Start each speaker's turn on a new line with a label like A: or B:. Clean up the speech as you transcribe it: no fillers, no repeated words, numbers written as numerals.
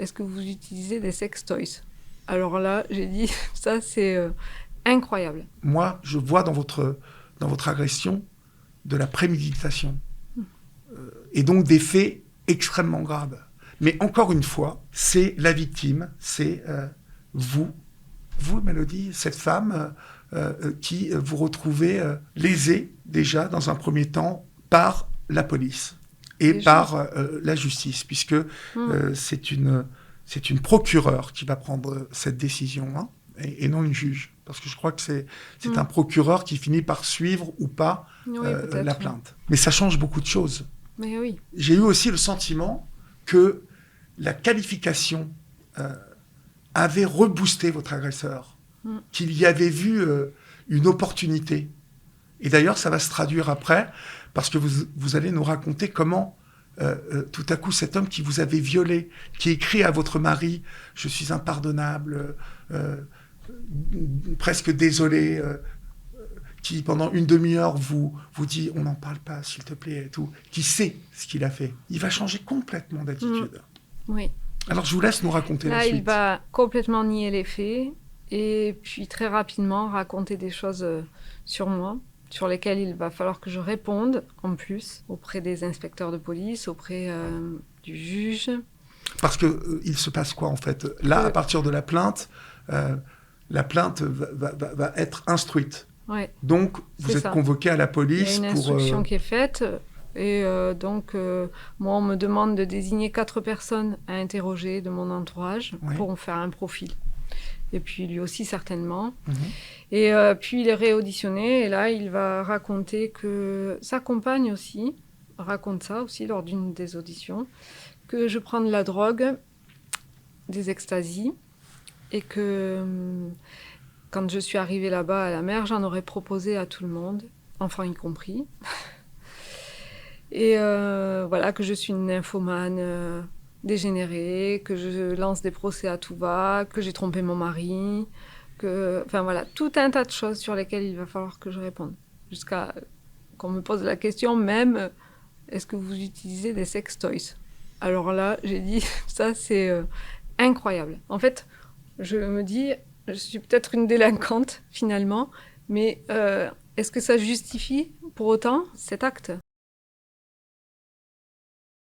A: est-ce que vous utilisez des sex toys? Alors là, j'ai dit, ça c'est incroyable.
B: Moi, je vois dans votre agression de la préméditation. Et donc des faits extrêmement graves. Mais encore une fois, c'est la victime, c'est vous, Mélodie, cette femme qui vous retrouvez lésée déjà dans un premier temps par la police et par la justice, puisque c'est une procureure qui va prendre cette décision, hein, et non une juge. Parce que je crois que c'est un procureur qui finit par suivre ou pas la plainte. Mais ça change beaucoup de choses.
A: Mais oui.
B: J'ai eu aussi le sentiment que la qualification avait reboosté votre agresseur, qu'il y avait vu une opportunité. Et d'ailleurs, ça va se traduire après, parce que vous allez nous raconter comment, tout à coup, cet homme qui vous avait violé, qui écrit à votre mari « Je suis impardonnable, presque désolé », qui, pendant une demi-heure, vous dit « On n'en parle pas, s'il te plaît », et tout, qui sait ce qu'il a fait. Il va changer complètement d'attitude.
A: Oui.
B: Alors, je vous laisse nous raconter la suite.
A: Là, il va complètement nier les faits, et puis très rapidement raconter des choses sur moi, sur lesquelles il va falloir que je réponde, en plus, auprès des inspecteurs de police, auprès du juge.
B: Parce qu'il se passe quoi, en fait? Là, à partir de la plainte va être instruite.
A: Ouais,
B: donc, vous êtes convoqué à la police pour...
A: Il y a une instruction qui est faite, et donc, moi, on me demande de désigner 4 personnes à interroger de mon entourage pour me faire un profil. Et puis, lui aussi, certainement. Et puis, il est réauditionné, et là, il va raconter que sa compagne aussi raconte ça aussi lors d'une des auditions, que je prends de la drogue, des extasies, et que... quand je suis arrivée là-bas à la mer, j'en aurais proposé à tout le monde, enfants y compris. Et voilà, que je suis une nymphomane dégénérée, que je lance des procès à tout va, que j'ai trompé mon mari, enfin voilà, tout un tas de choses sur lesquelles il va falloir que je réponde. Jusqu'à qu'on me pose la question même, est-ce que vous utilisez des sex toys? Alors là, j'ai dit, ça c'est incroyable. En fait, je me dis... je suis peut-être une délinquante, finalement, mais est-ce que ça justifie, pour autant, cet acte?